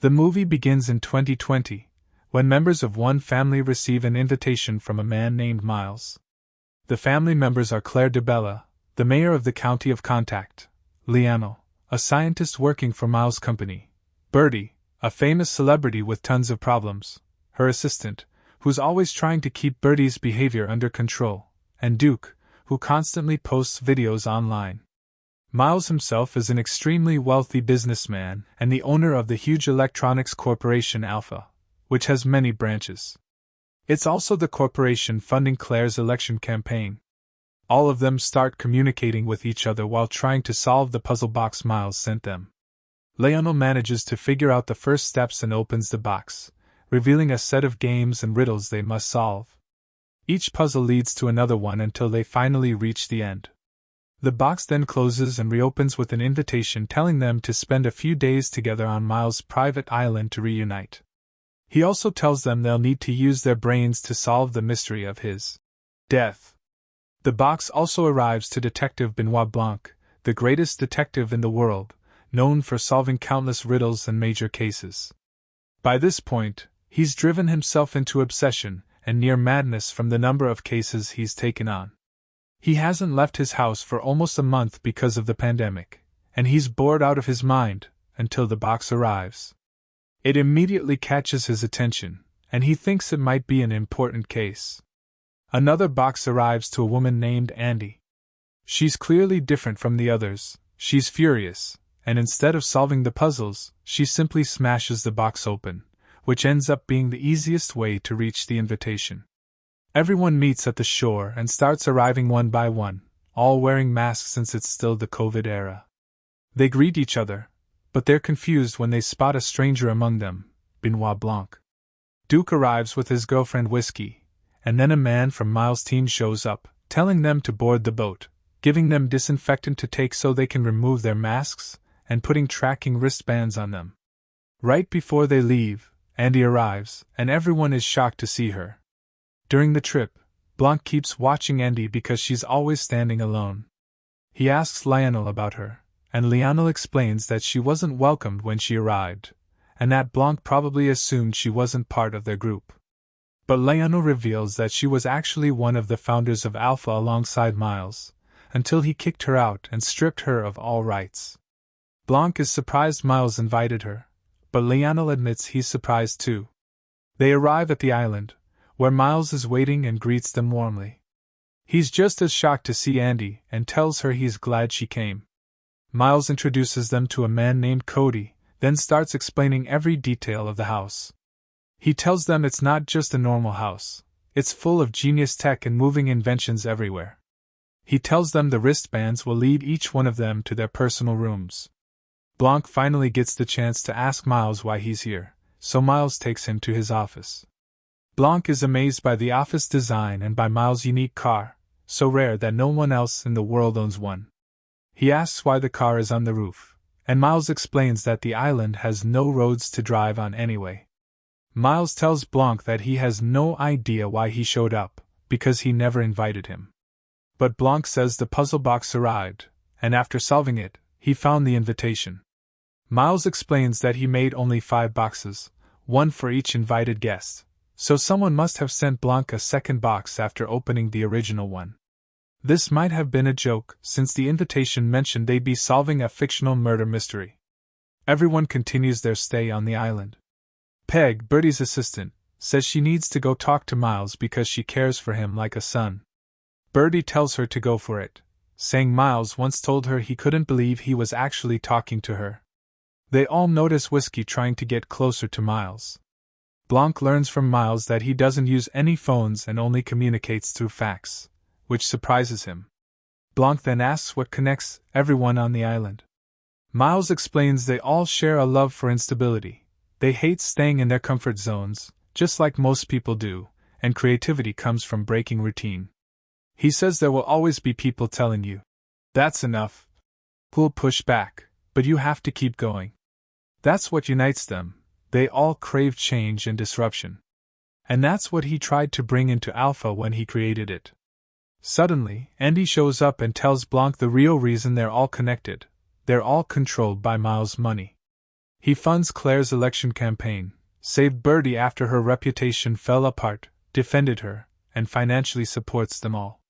The movie begins in 2020, when members of one family receive an invitation from a man named Miles. The family members are Claire DeBella, the mayor of the county of Contact, Lionel, a scientist working for Miles' company, Birdie, a famous celebrity with tons of problems, her assistant, who's always trying to keep Birdie's behavior under control, and Duke, who constantly posts videos online. Miles himself is an extremely wealthy businessman and the owner of the huge electronics corporation Alpha, which has many branches. It's also the corporation funding Claire's election campaign. All of them start communicating with each other while trying to solve the puzzle box Miles sent them. Lionel manages to figure out the first steps and opens the box, revealing a set of games and riddles they must solve. Each puzzle leads to another one until they finally reach the end. The box then closes and reopens with an invitation telling them to spend a few days together on Miles' private island to reunite. He also tells them they'll need to use their brains to solve the mystery of his death. The box also arrives to Detective Benoit Blanc, the greatest detective in the world, known for solving countless riddles and major cases. By this point, he's driven himself into obsession and near madness from the number of cases he's taken on. He hasn't left his house for almost a month because of the pandemic, and he's bored out of his mind until the box arrives. It immediately catches his attention, and he thinks it might be an important case. Another box arrives to a woman named Andy. She's clearly different from the others, she's furious, and instead of solving the puzzles, she simply smashes the box open, which ends up being the easiest way to reach the invitation. Everyone meets at the shore and starts arriving one by one, all wearing masks since it's still the COVID era. They greet each other, but they're confused when they spot a stranger among them, Benoit Blanc. Duke arrives with his girlfriend Whiskey, and then a man from Miles' team shows up, telling them to board the boat, giving them disinfectant to take so they can remove their masks, and putting tracking wristbands on them. Right before they leave, Andy arrives, and everyone is shocked to see her. During the trip, Blanc keeps watching Andy because she's always standing alone. He asks Lionel about her, and Lionel explains that she wasn't welcomed when she arrived, and that Blanc probably assumed she wasn't part of their group. But Lionel reveals that she was actually one of the founders of Alpha alongside Miles, until he kicked her out and stripped her of all rights. Blanc is surprised Miles invited her, but Lionel admits he's surprised too. They arrive at the island, where Miles is waiting and greets them warmly. He's just as shocked to see Andy and tells her he's glad she came. Miles introduces them to a man named Cody, then starts explaining every detail of the house. He tells them it's not just a normal house, it's full of genius tech and moving inventions everywhere. He tells them the wristbands will lead each one of them to their personal rooms. Blanc finally gets the chance to ask Miles why he's here, so Miles takes him to his office. Blanc is amazed by the office design and by Miles' unique car, so rare that no one else in the world owns one. He asks why the car is on the roof, and Miles explains that the island has no roads to drive on anyway. Miles tells Blanc that he has no idea why he showed up, because he never invited him. But Blanc says the puzzle box arrived, and after solving it, he found the invitation. Miles explains that he made only 5 boxes, one for each invited guest. So someone must have sent Blanc a second box after opening the original one. This might have been a joke, since the invitation mentioned they'd be solving a fictional murder mystery. Everyone continues their stay on the island. Peg, Birdie's assistant, says she needs to go talk to Miles because she cares for him like a son. Birdie tells her to go for it, saying Miles once told her he couldn't believe he was actually talking to her. They all notice Whiskey trying to get closer to Miles. Blanc learns from Miles that he doesn't use any phones and only communicates through fax, which surprises him. Blanc then asks what connects everyone on the island. Miles explains they all share a love for instability. They hate staying in their comfort zones, just like most people do, and creativity comes from breaking routine. He says there will always be people telling you, "That's enough." Who'll push back, but you have to keep going. That's what unites them. They all crave change and disruption. And that's what he tried to bring into Alpha when he created it. Suddenly, Andy shows up and tells Blanc the real reason they're all connected. They're all controlled by Miles' money. He funds Claire's election campaign, saved Birdie after her reputation fell apart, defended her, and financially supports them all.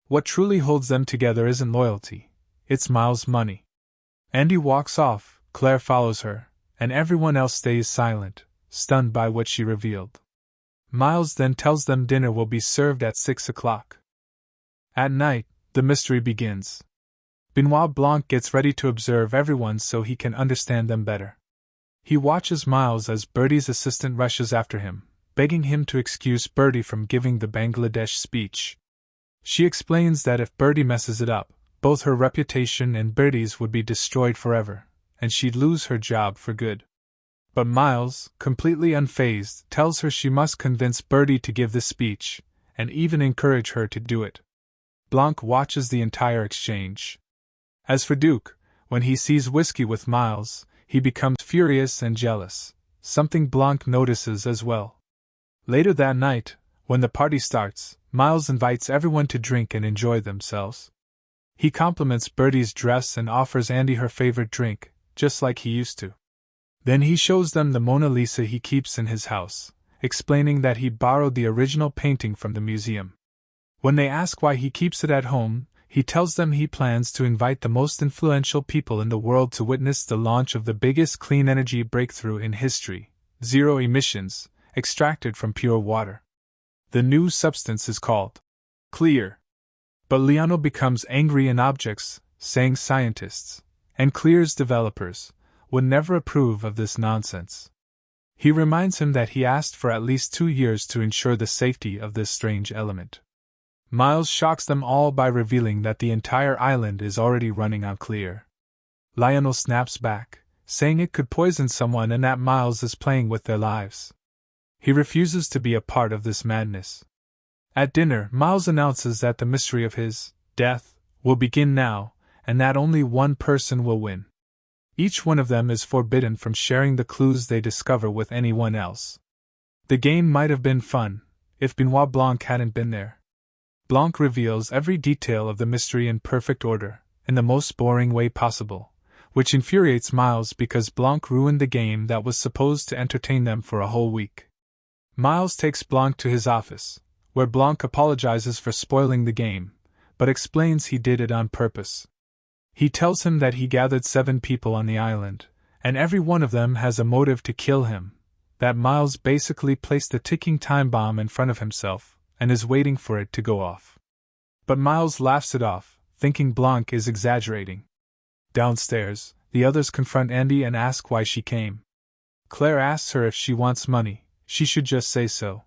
What truly holds them together isn't loyalty, it's Miles' money. Andy walks off, Claire follows her, and everyone else stays silent, stunned by what she revealed. Miles then tells them dinner will be served at 6 o'clock. At night, the mystery begins. Benoit Blanc gets ready to observe everyone so he can understand them better. He watches Miles as Birdie's assistant rushes after him, begging him to excuse Birdie from giving the Bangladesh speech. She explains that if Birdie messes it up, both her reputation and Birdie's would be destroyed forever, and she'd lose her job for good. But Miles, completely unfazed, tells her she must convince Birdie to give the speech, and even encourage her to do it. Blanc watches the entire exchange. As for Duke, when he sees Whiskey with Miles, he becomes furious and jealous, something Blanc notices as well. Later that night, when the party starts, Miles invites everyone to drink and enjoy themselves. He compliments Birdie's dress and offers Andy her favorite drink, just like he used to. Then he shows them the Mona Lisa he keeps in his house, explaining that he borrowed the original painting from the museum. When they ask why he keeps it at home, he tells them he plans to invite the most influential people in the world to witness the launch of the biggest clean energy breakthrough in history, zero emissions, extracted from pure water. The new substance is called Clear. But Liano becomes angry in objects, saying scientists, and Clear's developers, would never approve of this nonsense. He reminds him that he asked for at least 2 years to ensure the safety of this strange element. Miles shocks them all by revealing that the entire island is already running on Clear. Lionel snaps back, saying it could poison someone and that Miles is playing with their lives. He refuses to be a part of this madness. At dinner, Miles announces that the mystery of his death will begin now, and that only one person will win. Each one of them is forbidden from sharing the clues they discover with anyone else. The game might have been fun, if Benoit Blanc hadn't been there. Blanc reveals every detail of the mystery in perfect order, in the most boring way possible, which infuriates Miles because Blanc ruined the game that was supposed to entertain them for a whole week. Miles takes Blanc to his office, where Blanc apologizes for spoiling the game, but explains he did it on purpose. He tells him that he gathered 7 people on the island, and every one of them has a motive to kill him, that Miles basically placed a ticking time bomb in front of himself, and is waiting for it to go off. But Miles laughs it off, thinking Blanc is exaggerating. Downstairs, the others confront Andy and ask why she came. Claire asks her if she wants money, she should just say so.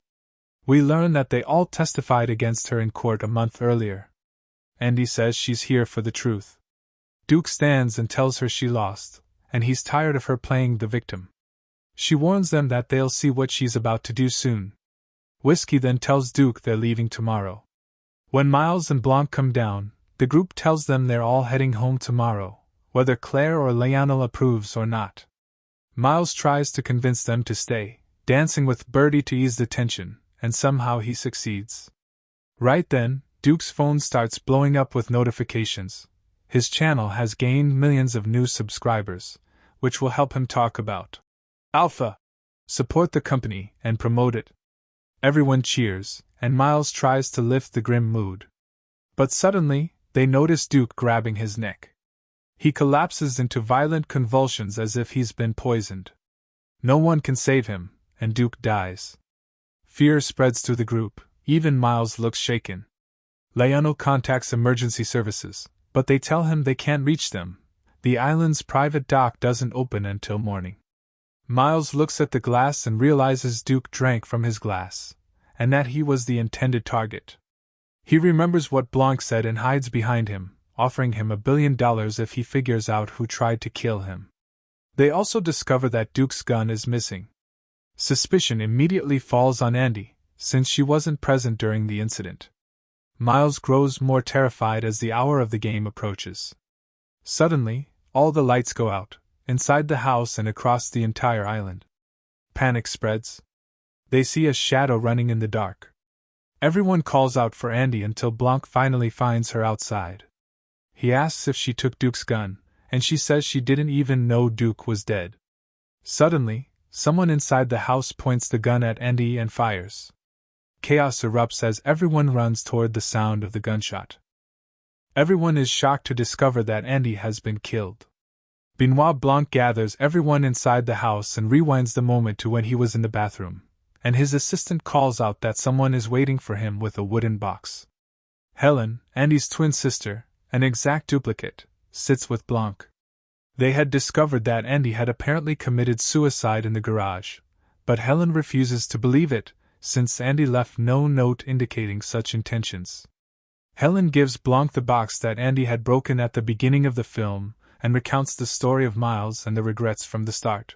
We learn that they all testified against her in court a month earlier. Andy says she's here for the truth. Duke stands and tells her she lost, and he's tired of her playing the victim. She warns them that they'll see what she's about to do soon. Whiskey then tells Duke they're leaving tomorrow. When Miles and Blanc come down, the group tells them they're all heading home tomorrow, whether Claire or Lionel approves or not. Miles tries to convince them to stay, dancing with Birdie to ease the tension, and somehow he succeeds. Right then, Duke's phone starts blowing up with notifications. His channel has gained millions of new subscribers, which will help him talk about Alpha, support the company, and promote it. Everyone cheers, and Miles tries to lift the grim mood. But suddenly, they notice Duke grabbing his neck. He collapses into violent convulsions as if he's been poisoned. No one can save him, and Duke dies. Fear spreads through the group, even Miles looks shaken. Lionel contacts emergency services, but they tell him they can't reach them. The island's private dock doesn't open until morning. Miles looks at the glass and realizes Duke drank from his glass, and that he was the intended target. He remembers what Blanc said and hides behind him, offering him $1 billion if he figures out who tried to kill him. They also discover that Duke's gun is missing. Suspicion immediately falls on Andy, since she wasn't present during the incident. Miles grows more terrified as the hour of the game approaches. Suddenly, all the lights go out, inside the house and across the entire island. Panic spreads. They see a shadow running in the dark. Everyone calls out for Andy until Blanc finally finds her outside. He asks if she took Duke's gun, and she says she didn't even know Duke was dead. Suddenly, someone inside the house points the gun at Andy and fires. Chaos erupts as everyone runs toward the sound of the gunshot. Everyone is shocked to discover that Andy has been killed. Benoit Blanc gathers everyone inside the house and rewinds the moment to when he was in the bathroom, and his assistant calls out that someone is waiting for him with a wooden box. Helen, Andy's twin sister, an exact duplicate, sits with Blanc. They had discovered that Andy had apparently committed suicide in the garage, but Helen refuses to believe it, since Andy left no note indicating such intentions. Helen gives Blanc the box that Andy had broken at the beginning of the film and recounts the story of Miles and the regrets from the start.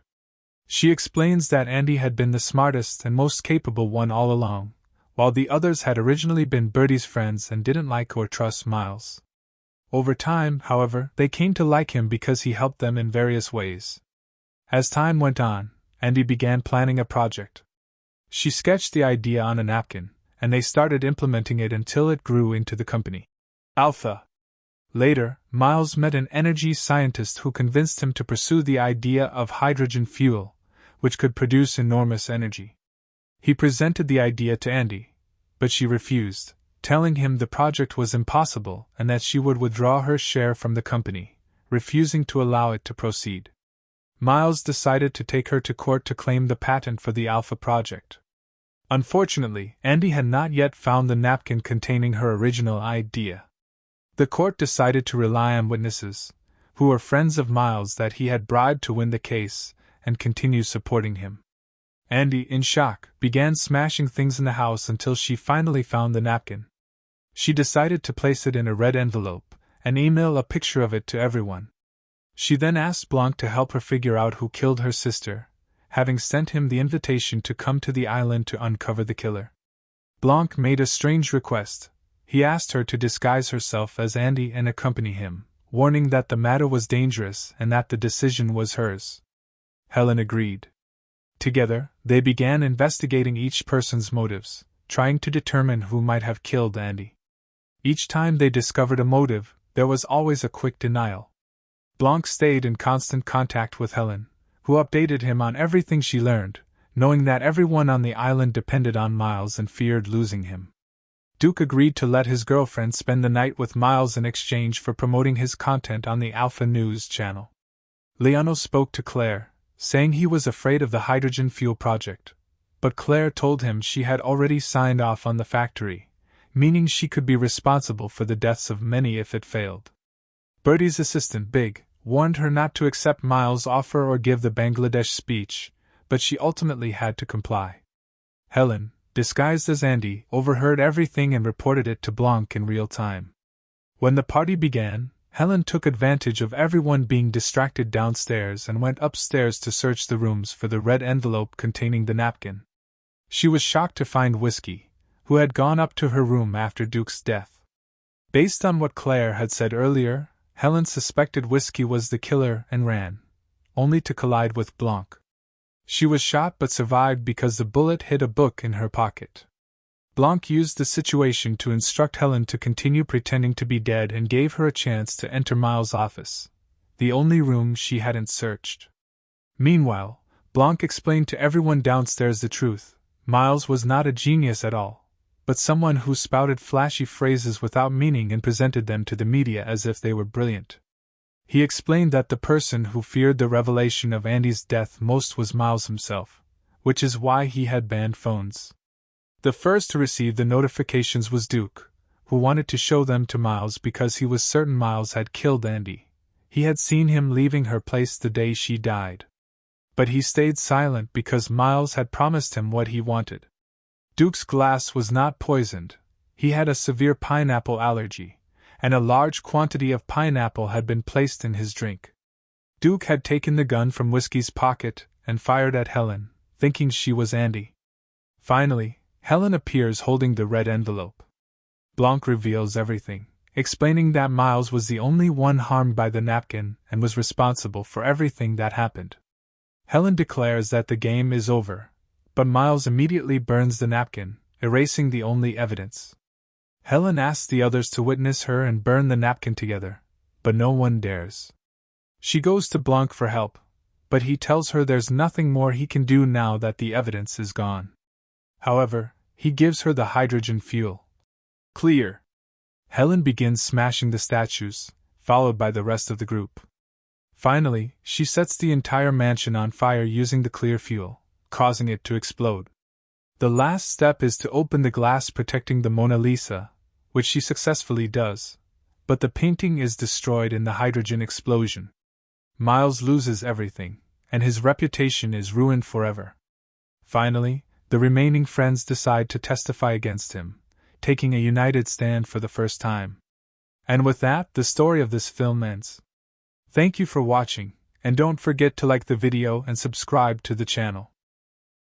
She explains that Andy had been the smartest and most capable one all along, while the others had originally been Bertie's friends and didn't like or trust Miles. Over time, however, they came to like him because he helped them in various ways. As time went on, Andy began planning a project. She sketched the idea on a napkin, and they started implementing it until it grew into the company. Alpha. Later, Miles met an energy scientist who convinced him to pursue the idea of hydrogen fuel, which could produce enormous energy. He presented the idea to Andy, but she refused, telling him the project was impossible and that she would withdraw her share from the company, refusing to allow it to proceed. Miles decided to take her to court to claim the patent for the Alpha project. Unfortunately, Andy had not yet found the napkin containing her original idea. The court decided to rely on witnesses, who were friends of Miles that he had bribed to win the case, and continue supporting him. Andy, in shock, began smashing things in the house until she finally found the napkin. She decided to place it in a red envelope and email a picture of it to everyone. She then asked Blanc to help her figure out who killed her sister, having sent him the invitation to come to the island to uncover the killer. Blanc made a strange request. He asked her to disguise herself as Andy and accompany him, warning that the matter was dangerous and that the decision was hers. Helen agreed. Together, they began investigating each person's motives, trying to determine who might have killed Andy. Each time they discovered a motive, there was always a quick denial. Blanc stayed in constant contact with Helen, who updated him on everything she learned, knowing that everyone on the island depended on Miles and feared losing him. Duke agreed to let his girlfriend spend the night with Miles in exchange for promoting his content on the Alpha News channel. Leano spoke to Claire, saying he was afraid of the hydrogen fuel project, but Claire told him she had already signed off on the factory, meaning she could be responsible for the deaths of many if it failed. Bertie's assistant, Big, warned her not to accept Miles' offer or give the Bangladesh speech, but she ultimately had to comply. Helen, disguised as Andy, overheard everything and reported it to Blanc in real time. When the party began, Helen took advantage of everyone being distracted downstairs and went upstairs to search the rooms for the red envelope containing the napkin. She was shocked to find Whiskey, who had gone up to her room after Duke's death. Based on what Claire had said earlier, Helen suspected Whiskey was the killer and ran, only to collide with Blanc. She was shot but survived because the bullet hit a book in her pocket. Blanc used the situation to instruct Helen to continue pretending to be dead and gave her a chance to enter Miles' office, the only room she hadn't searched. Meanwhile, Blanc explained to everyone downstairs the truth. Miles was not a genius at all, but someone who spouted flashy phrases without meaning and presented them to the media as if they were brilliant. He explained that the person who feared the revelation of Andy's death most was Miles himself, which is why he had banned phones. The first to receive the notifications was Duke, who wanted to show them to Miles because he was certain Miles had killed Andy. He had seen him leaving her place the day she died. But he stayed silent because Miles had promised him what he wanted. Duke's glass was not poisoned. He had a severe pineapple allergy, and a large quantity of pineapple had been placed in his drink. Duke had taken the gun from Whiskey's pocket and fired at Helen, thinking she was Andy. Finally, Helen appears holding the red envelope. Blanc reveals everything, explaining that Miles was the only one harmed by the napkin and was responsible for everything that happened. Helen declares that the game is over, but Miles immediately burns the napkin, erasing the only evidence. Helen asks the others to witness her and burn the napkin together, but no one dares. She goes to Blanc for help, but he tells her there's nothing more he can do now that the evidence is gone. However, he gives her the hydrogen fuel. Clear. Helen begins smashing the statues, followed by the rest of the group. Finally, she sets the entire mansion on fire using the clear fuel, causing it to explode. The last step is to open the glass protecting the Mona Lisa, which she successfully does, but the painting is destroyed in the hydrogen explosion. Miles loses everything, and his reputation is ruined forever. Finally, the remaining friends decide to testify against him, taking a united stand for the first time. And with that, the story of this film ends. Thank you for watching, and don't forget to like the video and subscribe to the channel.